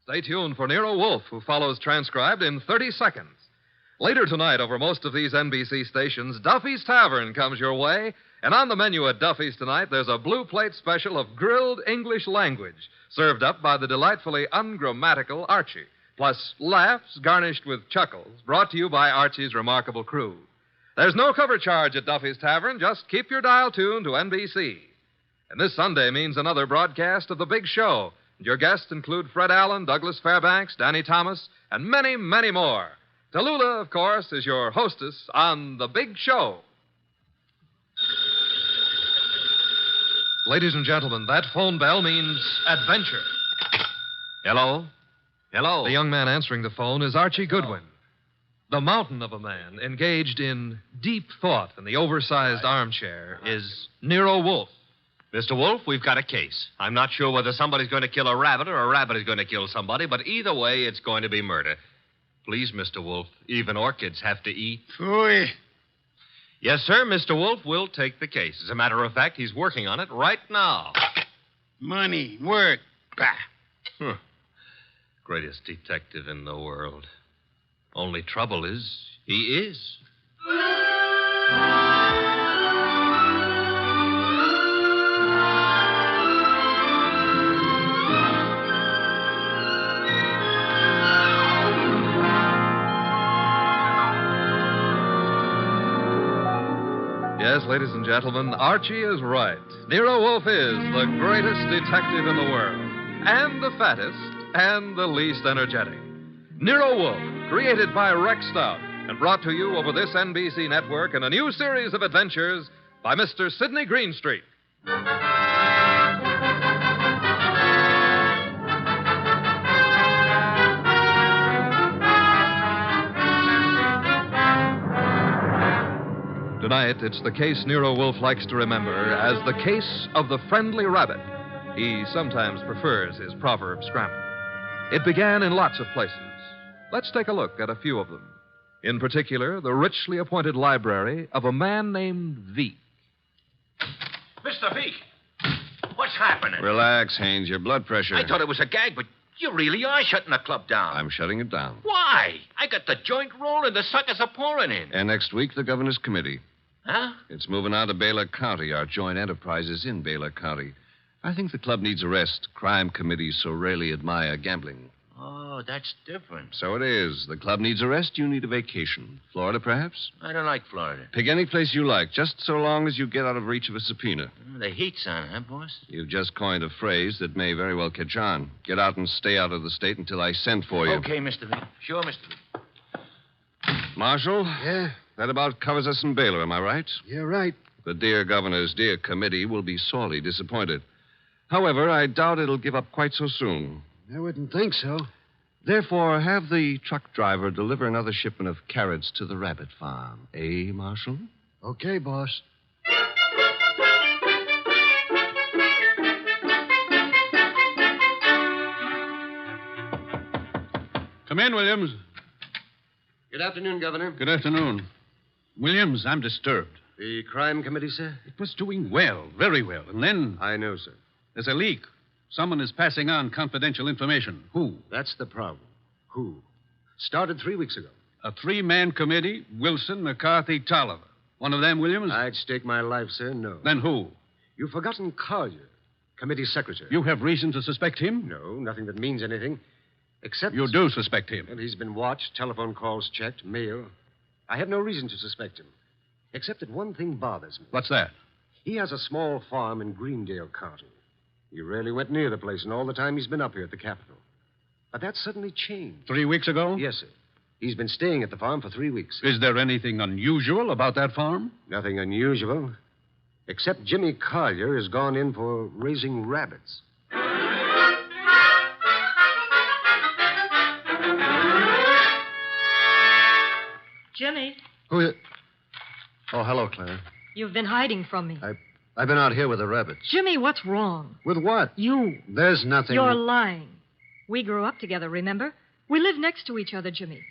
Stay tuned for Nero Wolfe, who follows transcribed in 30 seconds. Later tonight, over most of these NBC stations, Duffy's Tavern comes your way. And on the menu at Duffy's tonight, there's a blue plate special of grilled English language, served up by the delightfully ungrammatical Archie. Plus laughs garnished with chuckles, brought to you by Archie's remarkable crew. There's no cover charge at Duffy's Tavern. Just keep your dial tuned to NBC. And this Sunday means another broadcast of The Big Show. And your guests include Fred Allen, Douglas Fairbanks, Danny Thomas, and many, many more. Tallulah, of course, is your hostess on The Big Show. Ladies and gentlemen, that phone bell means adventure. Hello? Hello? The young man answering the phone is Archie Goodwin. The mountain of a man engaged in deep thought in the oversized armchair is Nero Wolfe. Mr. Wolfe, we've got a case. I'm not sure whether somebody's going to kill a rabbit or a rabbit is going to kill somebody, but either way, it's going to be murder. Please, Mr. Wolfe, even orchids have to eat. Phooey. Yes, sir, Mr. Wolfe will take the case. As a matter of fact, he's working on it right now. Money, work. Bah. Greatest detective in the world. Only trouble is, he is. Yes, ladies and gentlemen, Archie is right. Nero Wolfe is the greatest detective in the world, and the fattest, and the least energetic. Nero Wolfe, created by Rex Stout, and brought to you over this NBC network in a new series of adventures by Mr. Sydney Greenstreet. Tonight, it's the case Nero Wolfe likes to remember as the case of the friendly rabbit. He sometimes prefers his proverb scramble. It began in lots of places. Let's take a look at a few of them. In particular, the richly appointed library of a man named Veek. Mr. Veek, what's happening? Relax, Haynes. Your blood pressure. I thought it was a gag, but you really are shutting the club down. I'm shutting it down. Why? I got the joint rolling. The suckers are pouring in. And next week, the governor's committee. Huh? It's moving out of Baylor County. Our joint enterprise is in Baylor County. I think the club needs a rest. Crime committees so rarely admire gambling. Oh, that's different. So it is. The club needs a rest. You need a vacation. Florida, perhaps? I don't like Florida. Pick any place you like, just so long as you get out of reach of a subpoena. The heat's on, huh, boss? You've just coined a phrase that may very well catch on. Get out and stay out of the state until I send for you. Okay, Mr. Veek. Sure, Mr. Veek. Marshal? Yeah? That about covers us in Baylor, am I right? You're right. The dear governor's dear committee will be sorely disappointed. However, I doubt it'll give up quite so soon. I wouldn't think so. Therefore, have the truck driver deliver another shipment of carrots to the rabbit farm. Eh, Marshal? Okay, boss. Come in, Williams. Good afternoon, Governor. Good afternoon. Williams, I'm disturbed. The crime committee, sir? It was doing well, very well. And then I know, sir. there's a leak. Someone is passing on confidential information. Who? That's the problem. Who? Started 3 weeks ago. A three-man committee, Wilson, McCarthy, Tolliver. One of them, Williams? I'd stake my life, sir, no. Then who? You've forgotten Collier, committee secretary. You have reason to suspect him? No, nothing that means anything. Except... You do suspect him. Well, he's been watched, telephone calls checked, mail. I have no reason to suspect him. Except that one thing bothers me. What's that? He has a small farm in Greendale County. He rarely went near the place in all the time he's been up here at the Capitol. But that suddenly changed. 3 weeks ago? Yes, sir. He's been staying at the farm for 3 weeks. Is there anything unusual about that farm? Nothing unusual. Except Jimmy Collier has gone in for raising rabbits. Jimmy, Who is... Oh, hello, Clara. you've been hiding from me. I've been out here with the rabbits. Jimmy, what's wrong? With what? You. There's nothing... You're lying. We grew up together, remember? We live next to each other, Jimmy.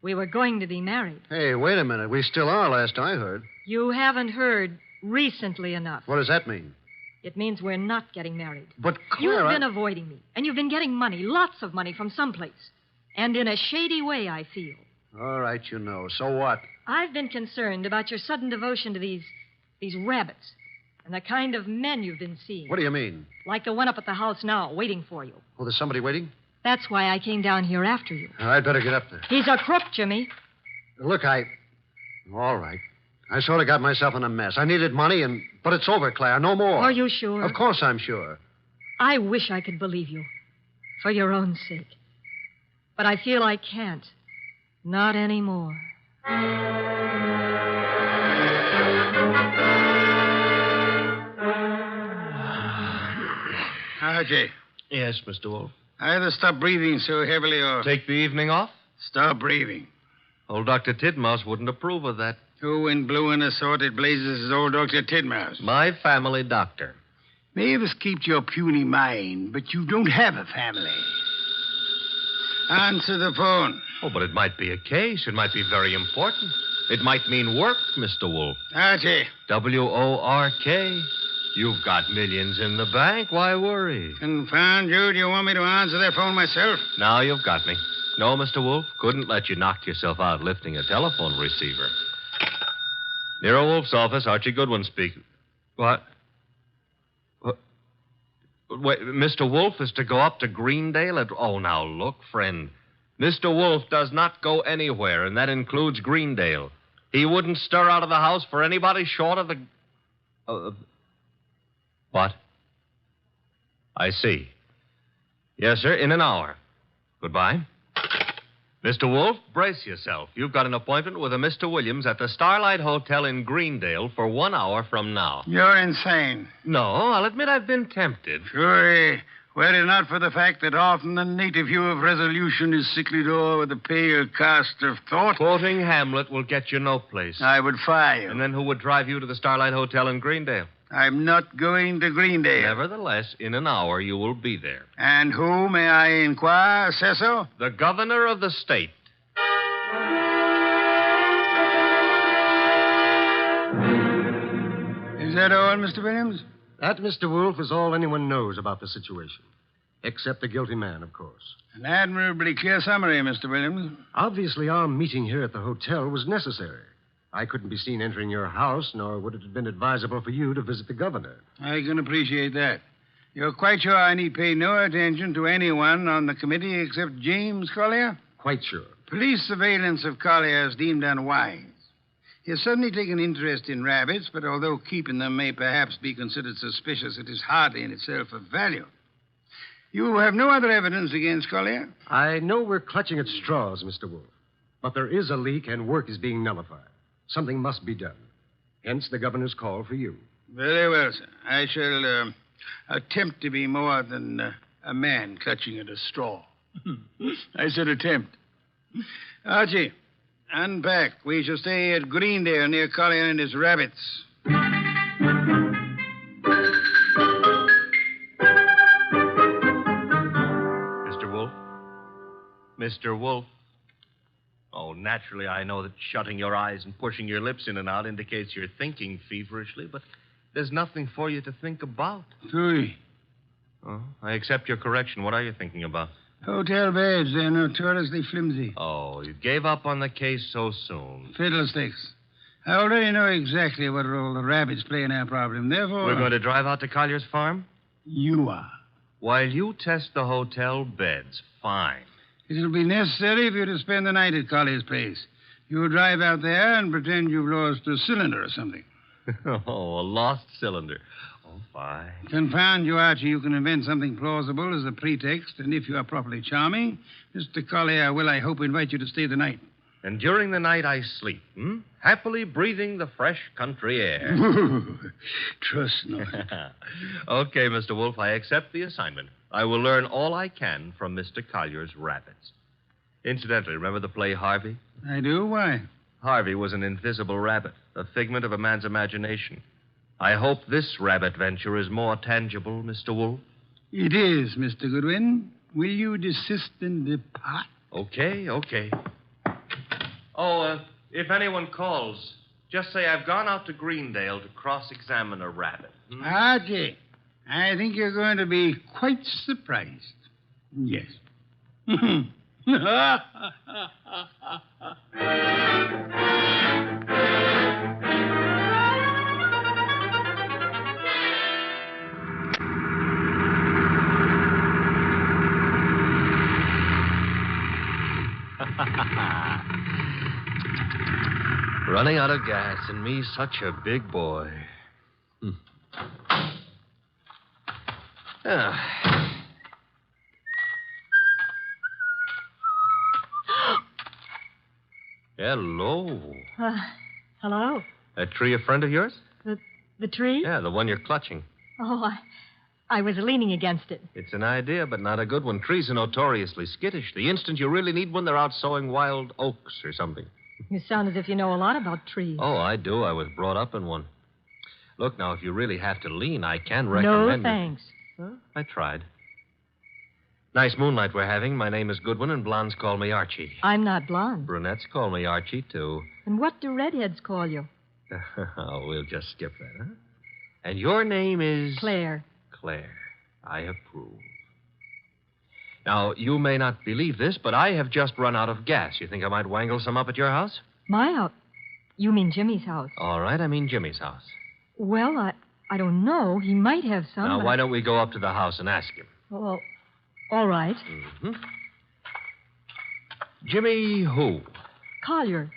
We were going to be married. Hey, wait a minute. We still are, last I heard. You haven't heard recently enough. What does that mean? It means we're not getting married. But, You've Clara... been avoiding me, and you've been getting money, lots of money from someplace. And in a shady way, I feel. All right, you know. So what? I've been concerned about your sudden devotion to these rabbits and the kind of men you've been seeing. What do you mean? Like the one up at the house now, waiting for you. Oh, there's somebody waiting? That's why I came down here after you. I'd better get up there. He's a crook, Jimmy. Look, All right. I sort of got myself in a mess. I needed money, but it's over, Claire. No more. Are you sure? Of course I'm sure. I wish I could believe you. For your own sake. But I feel I can't. Not anymore. Archie, Yes, Mr. Wolfe. either stop breathing so heavily or Take the evening off? stop breathing. Old Dr. Tidmouse wouldn't approve of that. Who in blue and assorted blazes is old Dr. Tidmouse? My family doctor. Mavis keeps your puny mind, but you don't have a family. Answer the phone. Oh, but it might be a case. It might be very important. It might mean work, Mr. Wolfe. Archie, WORK. You've got millions in the bank. Why worry? confound you. Do you want me to answer that phone myself? Now you've got me. No, Mr. Wolfe. Couldn't let you knock yourself out lifting a telephone receiver. Nero Wolfe's office, Archie Goodwin speaking. What? Wait, Mr. Wolfe is to go up to Greendale at... Oh, now, look, friend. Mr. Wolfe does not go anywhere, and that includes Greendale. He wouldn't stir out of the house for anybody short of the... What? I see. Yes, sir, in an hour. Goodbye. Mr. Wolfe, brace yourself. You've got an appointment with a Mr. Williams at the Starlight Hotel in Greendale for 1 hour from now. You're insane. No, I'll admit I've been tempted. Sure, were it not for the fact that often the native hue of resolution is sicklied o'er with a pale cast of thought, Quoting Hamlet will get you no place. I would fire you. And then who would drive you to the Starlight Hotel in Greendale? I'm not going to Greendale. Nevertheless, in an hour you will be there. And who, may I inquire, says so? The governor of the state. Is that all, Mr. Williams? That, Mr. Wolfe, is all anyone knows about the situation. Except the guilty man, of course. An admirably clear summary, Mr. Williams. Obviously, our meeting here at the hotel was necessary. I couldn't be seen entering your house, nor would it have been advisable for you to visit the governor. I can appreciate that. You're quite sure I need pay no attention to anyone on the committee except James Collier? Quite sure. Police surveillance of Collier is deemed unwise. He has suddenly taken interest in rabbits, but although keeping them may perhaps be considered suspicious, it is hardly in itself of value. You have no other evidence against Collier? I know we're clutching at straws, Mr. Wolfe, but there is a leak and work is being nullified. Something must be done. Hence the governor's call for you. Very well, sir. I shall attempt to be more than a man clutching at a straw. I said attempt. Archie, unpack. We shall stay at Greendale near Collier and his rabbits. Mr. Wolfe? Mr. Wolfe? Oh, naturally, I know that shutting your eyes and pushing your lips in and out indicates you're thinking feverishly, but there's nothing for you to think about. Three. Oh, I accept your correction. What are you thinking about? Hotel beds. They're notoriously flimsy. Oh, you gave up on the case so soon. Fiddlesticks. I already know exactly what role the rabbits play in our problem. Therefore... We're going to drive out to Collier's farm? You are. While you test the hotel beds, fine. It'll be necessary for you to spend the night at Collier's place. You'll drive out there and pretend you've lost a cylinder or something. Oh, a lost cylinder. Oh, fine. Confound you, Archie. You can invent something plausible as a pretext, and if you are properly charming, Mr. Collier will, I hope, invite you to stay the night. And during the night I sleep, happily breathing the fresh country air. Trust not. Okay, Mr. Wolfe, I accept the assignment. I will learn all I can from Mr. Collier's rabbits. Incidentally, remember the play Harvey? I do? Why? Harvey was an invisible rabbit, a figment of a man's imagination. I hope this rabbit venture is more tangible, Mr. Wolfe. It is, Mr. Goodwin. Will you desist and depart? Okay. Oh, if anyone calls, just say I've gone out to Greendale to cross-examine a rabbit. Archie, I think you're going to be quite surprised. Yes. Running out of gas, and me such a big boy. Hello. Hello? That tree a friend of yours? The tree? Yeah, the one you're clutching. Oh, I was leaning against it. It's an idea, but not a good one. Trees are notoriously skittish. The instant you really need one, they're out sowing wild oaks or something. You sound as if you know a lot about trees. Oh, I do. I was brought up in one. Look, now, if you really have to lean, I can recommend No, thanks. Huh? I tried. Nice moonlight we're having. My name is Goodwin, and blondes call me Archie. I'm not blonde. Brunettes call me Archie, too. And what do redheads call you? Oh, we'll just skip that, huh? And your name is... Claire. Claire. I approve. Now, you may not believe this, but I have just run out of gas. You think I might wangle some up at your house? My house? You mean Jimmy's house? All right, I mean Jimmy's house. Well, I don't know. He might have some. Now, but... why don't we go up to the house and ask him? Well, all right. Mm-hmm. Jimmy who? Collier.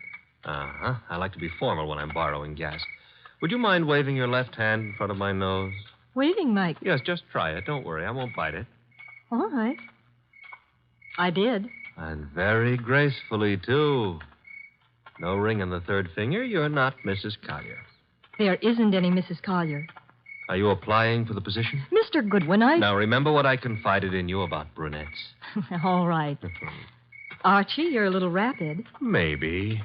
Uh-huh. I like to be formal when I'm borrowing gas. Would you mind waving your left hand in front of my nose? Waving, Mike. Yes, just try it. Don't worry. I won't bite it. All right. I did. And very gracefully, too. No ring on the third finger. You're not Mrs. Collier. There isn't any Mrs. Collier. Are you applying for the position? Mr. Goodwin, Now, remember what I confided in you about brunettes. All right. Archie, you're a little rapid. Maybe.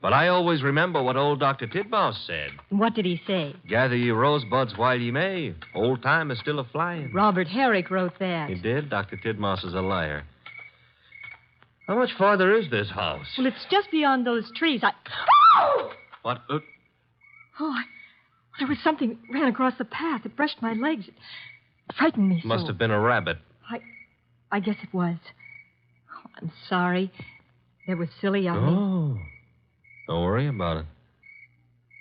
But I always remember what old Dr. Tidmouse said. What did he say? Gather ye rosebuds while ye may. Old time is still a-flying. Robert Herrick wrote that. He did? Dr. Tidmouse is a liar. How much farther is this house? Well, it's just beyond those trees. Oh! What? There was something ran across the path. It brushed my legs. It frightened me so. Must have been a rabbit. I guess it was. Oh, I'm sorry. That was silly of me. Oh. Don't worry about it.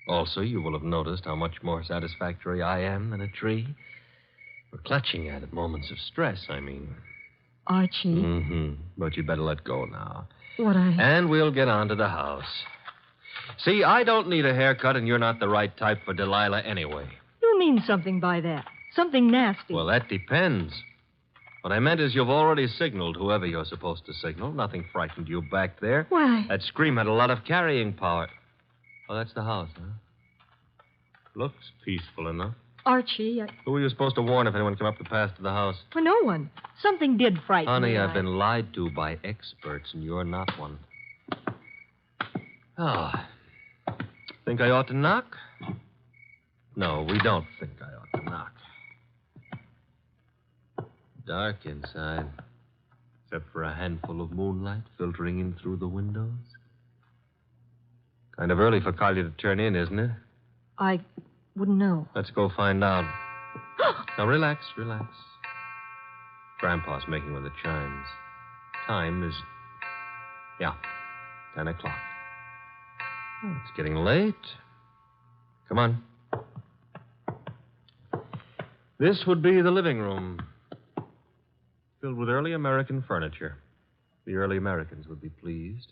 Also, you will have noticed how much more satisfactory I am than a tree. For clutching at moments of stress, I mean. Archie. Mm-hmm. But you better let go now. What And we'll get on to the house. See, I don't need a haircut, and you're not the right type for Delilah anyway. You mean something by that. Something nasty. Well, that depends. What I meant is you've already signaled whoever you're supposed to signal. Nothing frightened you back there. Why? That scream had a lot of carrying power. Oh, that's the house, huh? Looks peaceful enough. Archie, Who were you supposed to warn if anyone came up the path to the house? Well, no one. Something did frighten me. Honey, I've been lied to by experts, and you're not one. Oh. Think I ought to knock? No, we don't think I ought to knock. Dark inside, except for a handful of moonlight filtering in through the windows. Kind of early for Collier to turn in, isn't it? I wouldn't know. Let's go find out. Now, relax. Grandpa's making with the chimes. Time is, 10 o'clock. Oh, it's getting late. Come on. This would be the living room. Filled with early American furniture. The early Americans would be pleased.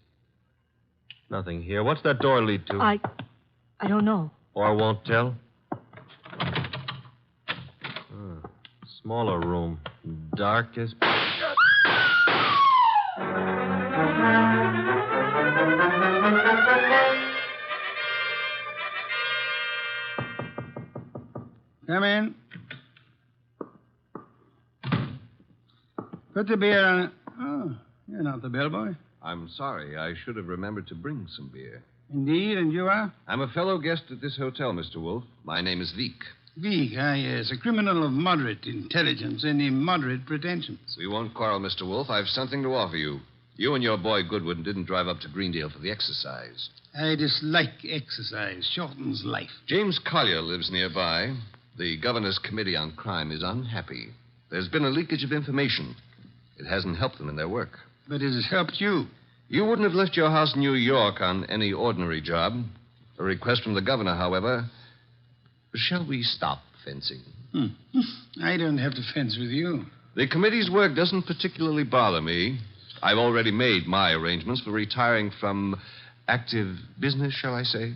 Nothing here. What's that door lead to? I don't know. Or won't tell? Smaller room. Dark as... Come in. Put the beer on it. Oh, you're not the bellboy. I'm sorry. I should have remembered to bring some beer. Indeed, and you are? I'm a fellow guest at this hotel, Mr. Wolfe. My name is Veek. Veek, yes. A criminal of moderate intelligence and immoderate pretensions. We won't quarrel, Mr. Wolfe. I've something to offer you. You and your boy Goodwin didn't drive up to Greendale for the exercise. I dislike exercise. Shortens life. James Collier lives nearby. The Governor's Committee on Crime is unhappy. There's been a leakage of information. It hasn't helped them in their work. But it has helped you. You wouldn't have left your house in New York on any ordinary job. A request from the governor, however. Shall we stop fencing? I don't have to fence with you. The committee's work doesn't particularly bother me. I've already made my arrangements for retiring from active business, shall I say.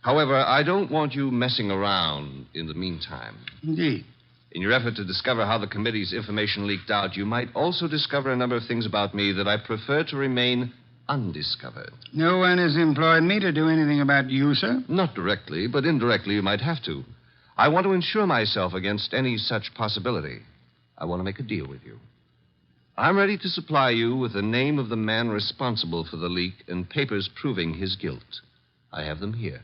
However, I don't want you messing around in the meantime. Indeed. In your effort to discover how the committee's information leaked out, you might also discover a number of things about me that I prefer to remain undiscovered. No one has employed me to do anything about you, sir? Not directly, but indirectly you might have to. I want to insure myself against any such possibility. I want to make a deal with you. I'm ready to supply you with the name of the man responsible for the leak and papers proving his guilt. I have them here.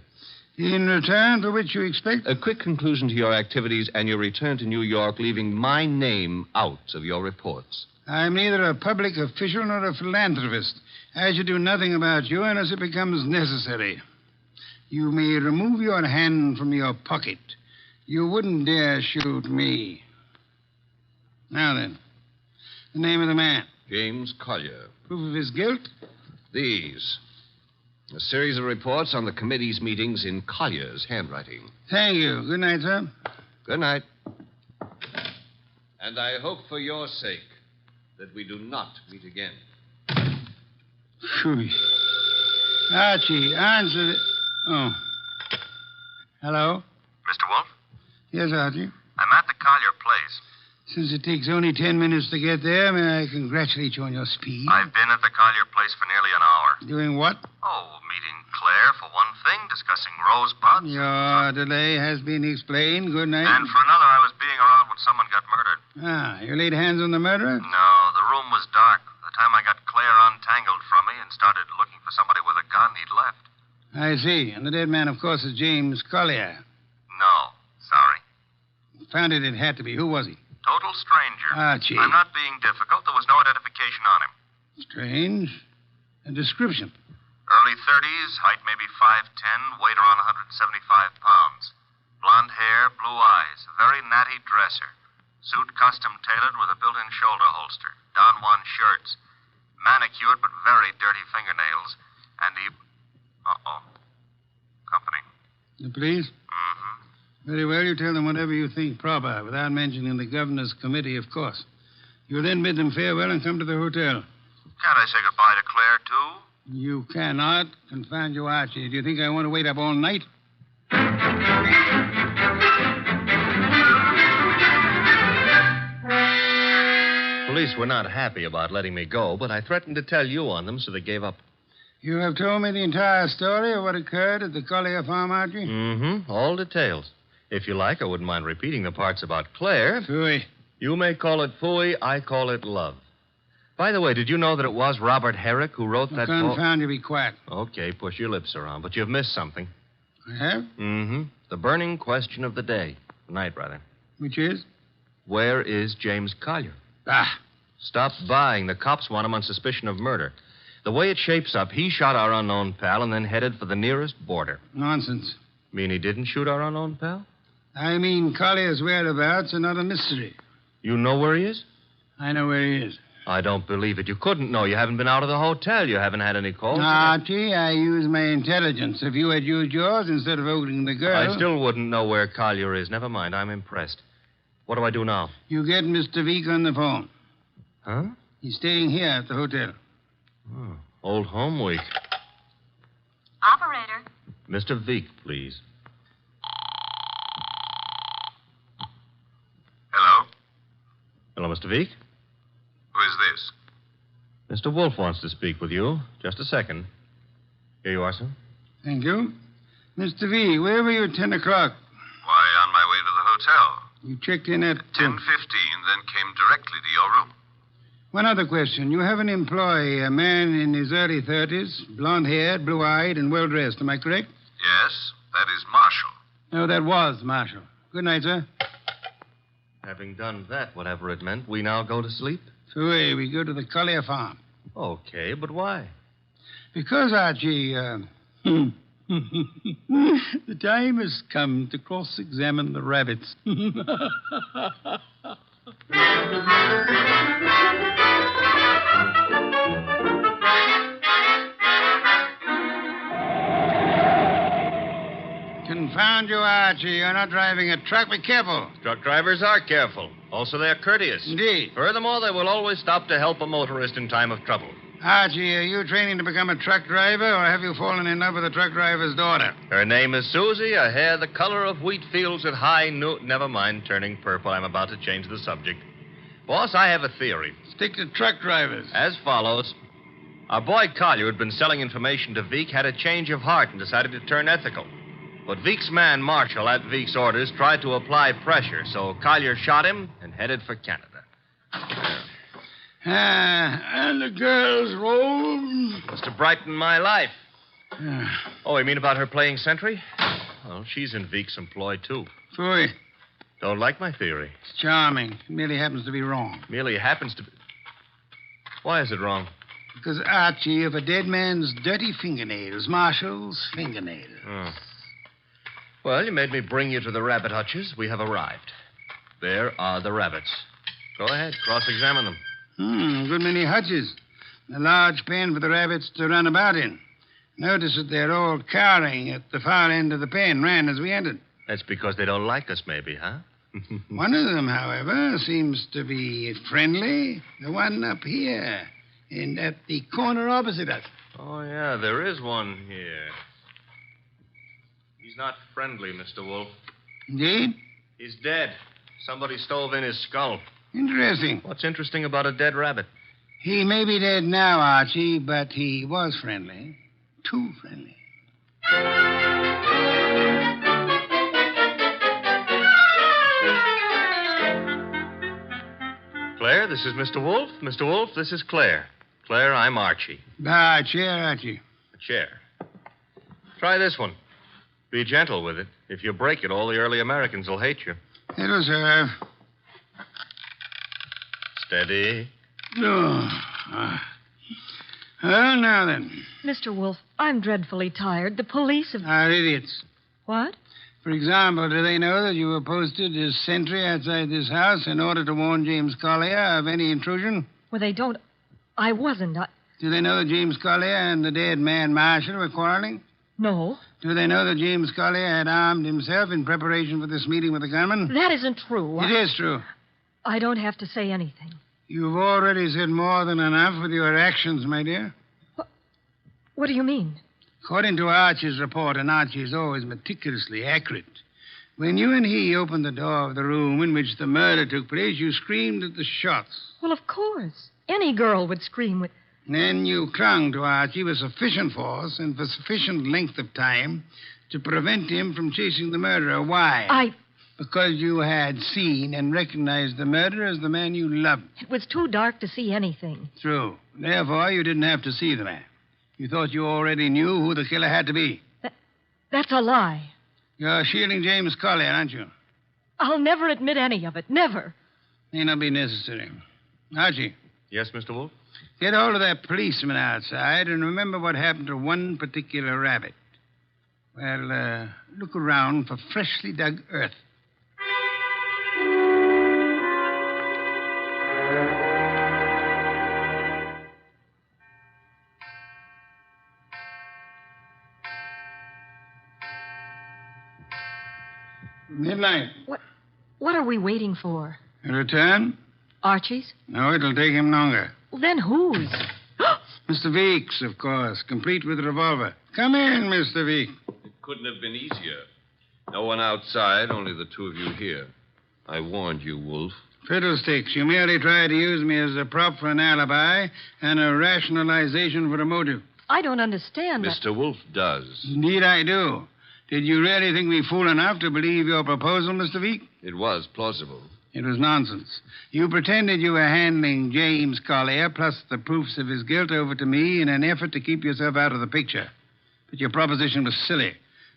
In return for which you expect? A quick conclusion to your activities and your return to New York, leaving my name out of your reports. I'm neither a public official nor a philanthropist. I should do nothing about you unless it becomes necessary. You may remove your hand from your pocket. You wouldn't dare shoot me. Now then, the name of the man. James Collier. Proof of his guilt? These. A series of reports on the committee's meetings in Collier's handwriting. Thank you. Good night, sir. Good night. And I hope for your sake that we do not meet again. Phew. Archie, answer the... Oh. Hello? Mr. Wolfe? Yes, Archie. I'm at the Collier place. Since it takes only 10 minutes to get there, may I congratulate you on your speed? I've been at the Collier place for nearly an hour. Doing what? Oh, meeting Claire for one thing, discussing rosebuds. Your delay has been explained. Good night. And for another, I was being around when someone got murdered. Ah, you laid hands on the murderer? No, the room was dark. By the time I got Claire untangled from me and started looking for somebody with a gun, he'd left. I see. And the dead man, of course, is James Collier. No, sorry. Found it had to be. Who was he? Total stranger. Archie. I'm not being difficult. There was no identification on him. Strange. A description. Early 30s, height maybe 5'10", weight around 175 pounds. Blonde hair, blue eyes, a very natty dresser. Suit custom tailored with a built-in shoulder holster. Don Juan shirts. Manicured but very dirty fingernails. And he... Uh-oh. Company. The police? Mm-hmm. Very well, you tell them whatever you think proper, without mentioning the governor's committee, of course. You'll then bid them farewell and come to the hotel. Can't I say goodbye to Claire, too? You cannot. Confound you, Archie. Do you think I want to wait up all night? Police were not happy about letting me go, but I threatened to tell you on them, so they gave up. You have told me the entire story of what occurred at the Collier farm, Archie? Mm-hmm. All details. If you like, I wouldn't mind repeating the parts about Claire. Phooey. You may call it phooey, I call it love. By the way, did you know that it was Robert Herrick who wrote that poem? Confound you, be quiet. Okay, push your lips around, but you've missed something. I have? Mm-hmm. The burning question of the day. Night, rather. Which is? Where is James Collier? Ah. Stop buying. The cops want him on suspicion of murder. The way it shapes up, he shot our unknown pal and then headed for the nearest border. Nonsense. Mean he didn't shoot our unknown pal? I mean, Collier's whereabouts are not a mystery. You know where he is? I know where he is. I don't believe it. You couldn't know. You haven't been out of the hotel. You haven't had any calls. Archie, I use my intelligence. If you had used yours instead of holding the girl... I still wouldn't know where Collier is. Never mind. I'm impressed. What do I do now? You get Mr. Veek on the phone. Huh? He's staying here at the hotel. Oh, old home week. Operator. Mr. Veek, please. Hello? Hello, Mr. Veek. Who is this? Mr. Wolfe wants to speak with you. Just a second. Here you are, sir. Thank you. Mr. V, where were you at 10 o'clock? Why, on my way to the hotel. You checked in at... 10:15, then came directly to your room. One other question. You have an employee, a man in his early 30s, blonde-haired, blue-eyed, and well-dressed. Am I correct? Yes, that is Marshall. No, that was Marshall. Good night, sir. Having done that, whatever it meant, we now go to sleep? So we go to the Collier farm. Okay, but why? Because, Archie, The time has come to cross-examine the rabbits. Confound you, Archie. You're not driving a truck. Be careful. Truck drivers are careful. Also, they're courteous. Indeed. Furthermore, they will always stop to help a motorist in time of trouble. Archie, are you training to become a truck driver, or have you fallen in love with a truck driver's daughter? Her name is Susie, a hair the color of wheat fields at high noon. Never mind turning purple. I'm about to change the subject. Boss, I have a theory. Stick to truck drivers. As follows. Our boy Collier, who'd been selling information to Veek, had a change of heart and decided to turn ethical. But Veek's man, Marshall, at Veek's orders, tried to apply pressure, so Collier shot him and headed for Canada. And the girl's roll? Was to brighten my life. Oh, you mean about her playing sentry? Well, she's in Veek's employ, too. Phooey. Don't like my theory. It's charming. It merely happens to be wrong. Merely happens to be... Why is it wrong? Because, Archie, of a dead man's dirty fingernails, Marshall's fingernails. Oh. Well, you made me bring you to the rabbit hutches. We have arrived. There are the rabbits. Go ahead, cross-examine them. Good many hutches. A large pen for the rabbits to run about in. Notice that they're all cowering at the far end of the pen, ran as we entered. That's because they don't like us, maybe, huh? One of them, however, seems to be friendly. The one up here, and at the corner opposite us. Oh, yeah, there is one here. He's not friendly, Mr. Wolfe. Indeed? He's dead. Somebody stove in his skull. Interesting. What's interesting about a dead rabbit? He may be dead now, Archie, but he was friendly. Too friendly. Claire, this is Mr. Wolfe. Mr. Wolfe, this is Claire. Claire, I'm Archie. Chair, Archie. A chair. Try this one. Be gentle with it. If you break it, all the early Americans will hate you. It'll serve. Steady. Well, now then. Mr. Wolfe, I'm dreadfully tired. The police have... Are idiots. What? For example, do they know that you were posted as sentry outside this house in order to warn James Collier of any intrusion? Well, they don't... I wasn't. Do they know that James Collier and the dead man Marshall were quarreling? No. Do they know that James Collier had armed himself in preparation for this meeting with the gunman? That isn't true. It is true. I don't have to say anything. You've already said more than enough with your actions, my dear. What do you mean? According to Archie's report, and Archie is always meticulously accurate, when you and he opened the door of the room in which the murder took place, you screamed at the shots. Well, of course. Any girl would scream with... Then you clung to Archie with sufficient force and for sufficient length of time to prevent him from chasing the murderer. Why? Because you had seen and recognized the murderer as the man you loved. It was too dark to see anything. True. Therefore, you didn't have to see the man. You thought you already knew who the killer had to be. That's a lie. You're shielding James Collier, aren't you? I'll never admit any of it. Never. May not be necessary. Archie. Yes, Mr. Wolfe? Get hold of that policeman outside and remember what happened to one particular rabbit. Well, look around for freshly dug earth. Midnight. What are we waiting for? A return? Archie's? No, it'll take him longer. Well, then whose? Mr. Veek's, of course, complete with revolver. Come in, Mr. Veek. It couldn't have been easier. No one outside, only the two of you here. I warned you, Wolfe. Fiddlesticks. You merely tried to use me as a prop for an alibi and a rationalization for a motive. I don't understand. Mr. Wolfe does. Indeed, I do. Did you really think me fool enough to believe your proposal, Mr. Veek? It was plausible. It was nonsense. You pretended you were handing James Collier, plus the proofs of his guilt, over to me in an effort to keep yourself out of the picture. But your proposition was silly.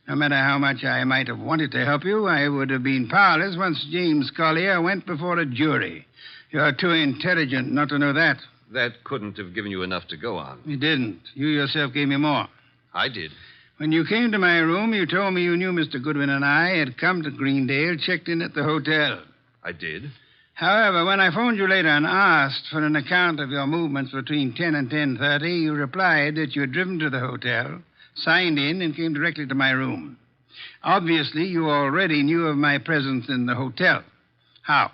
No matter how much I might have wanted to help you, I would have been powerless once James Collier went before a jury. You're too intelligent not to know that. That couldn't have given you enough to go on. It didn't. You yourself gave me more. I did. When you came to my room, you told me you knew Mr. Goodwin and I had come to Greendale, checked in at the hotel. I did. However, when I phoned you later and asked for an account of your movements between 10 and 10:30, you replied that you had driven to the hotel, signed in, and came directly to my room. Obviously, you already knew of my presence in the hotel. How?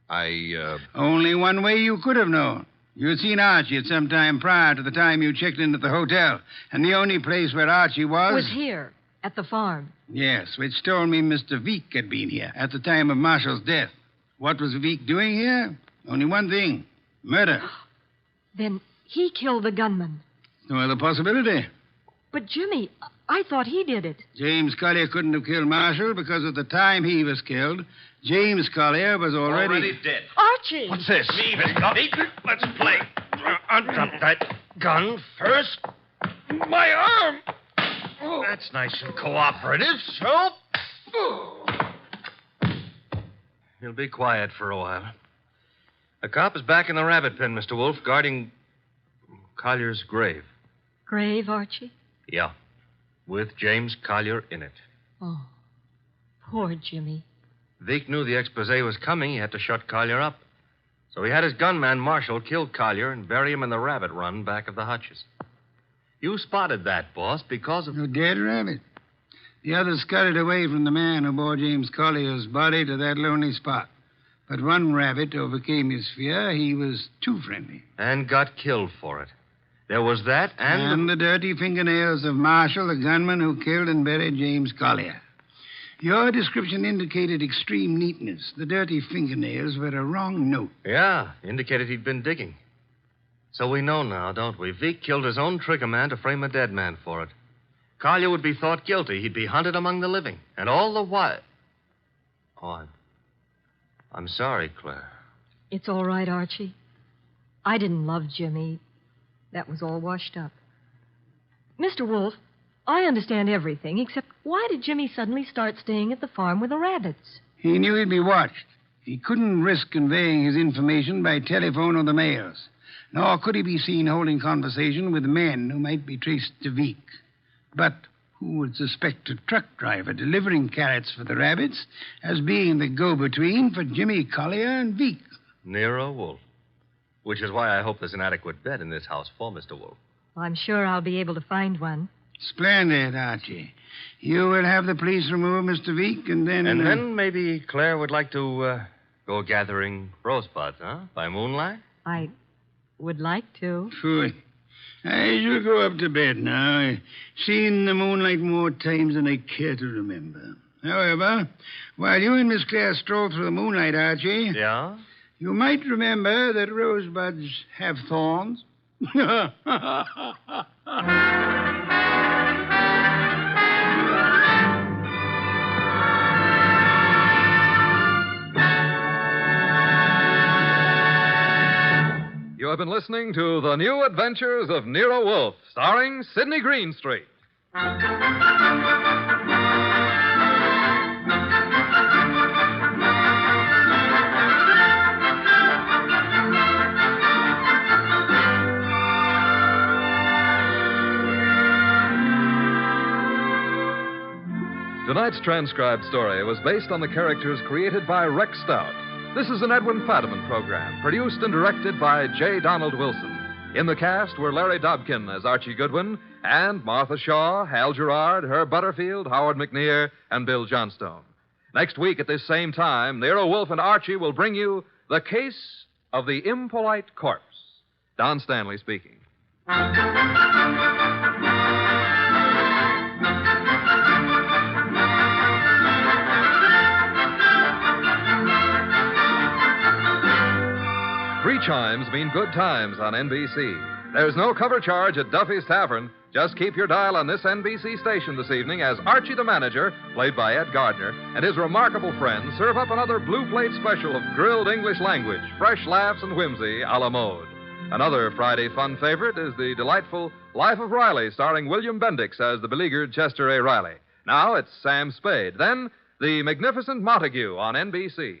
Only one way you could have known. You had seen Archie at some time prior to the time you checked in at the hotel, and the only place where Archie Was here, at the farm. Yes, which told me Mr. Veek had been here at the time of Marshall's death. What was Veek doing here? Only one thing. Murder. Then he killed the gunman. No other possibility. But, Jimmy, I thought he did it. James Collier couldn't have killed Marshall because at the time he was killed, James Collier was already dead. Archie! What's this? Me, Mr. Covey. Let's play. Undrop that gun first. My arm! That's nice and cooperative, so. You'll be quiet for a while. The cop is back in the rabbit pen, Mr. Wolfe, guarding Collier's grave. Grave, Archie? Yeah, with James Collier in it. Oh, poor Jimmy. Veek knew the expose was coming. He had to shut Collier up. So he had his gunman, Marshall, kill Collier and bury him in the rabbit run back of the hutches. You spotted that, boss, because of... A dead rabbit. The others scurried away from the man who bore James Collier's body to that lonely spot. But one rabbit overcame his fear. He was too friendly. And got killed for it. There was that And the dirty fingernails of Marshall, the gunman who killed and buried James Collier. Your description indicated extreme neatness. The dirty fingernails were a wrong note. Yeah, indicated he'd been digging. So we know now, don't we? Veek killed his own trigger man to frame a dead man for it. Collier would be thought guilty. He'd be hunted among the living. And all the while... Oh, I'm sorry, Claire. It's all right, Archie. I didn't love Jimmy. That was all washed up. Mr. Wolfe, I understand everything, except why did Jimmy suddenly start staying at the farm with the rabbits? He knew he'd be watched. He couldn't risk conveying his information by telephone or the mails. Nor could he be seen holding conversation with men who might be traced to Veek. But who would suspect a truck driver delivering carrots for the rabbits as being the go-between for Jimmy Collier and Veek? Nero Wolfe. Which is why I hope there's an adequate bed in this house for Mr. Wolfe. I'm sure I'll be able to find one. Splendid, Archie. You will have the police remove Mr. Veek, and then... And then maybe Claire would like to go gathering rosebuds, huh? By moonlight? I would like to. Phooey. I shall go up to bed now. I've seen the moonlight more times than I care to remember. However, while you and Miss Claire stroll through the moonlight, Archie... Yeah? You might remember that rosebuds have thorns. You have been listening to The New Adventures of Nero Wolfe, starring Sydney Greenstreet. Tonight's transcribed story was based on the characters created by Rex Stout. This is an Edwin Fadiman program, produced and directed by J. Donald Wilson. In the cast were Larry Dobkin as Archie Goodwin, and Martha Shaw, Hal Gerard, Herb Butterfield, Howard McNear, and Bill Johnstone. Next week at this same time, Nero Wolfe and Archie will bring you The Case of the Impolite Corpse. Don Stanley speaking. Three chimes mean good times on NBC. There's no cover charge at Duffy's Tavern. Just keep your dial on this NBC station this evening as Archie the Manager, played by Ed Gardner, and his remarkable friends serve up another blue plate special of grilled English language, fresh laughs and whimsy a la mode. Another Friday fun favorite is the delightful Life of Riley, starring William Bendix as the beleaguered Chester A. Riley. Now it's Sam Spade. Then, The Magnificent Montague on NBC.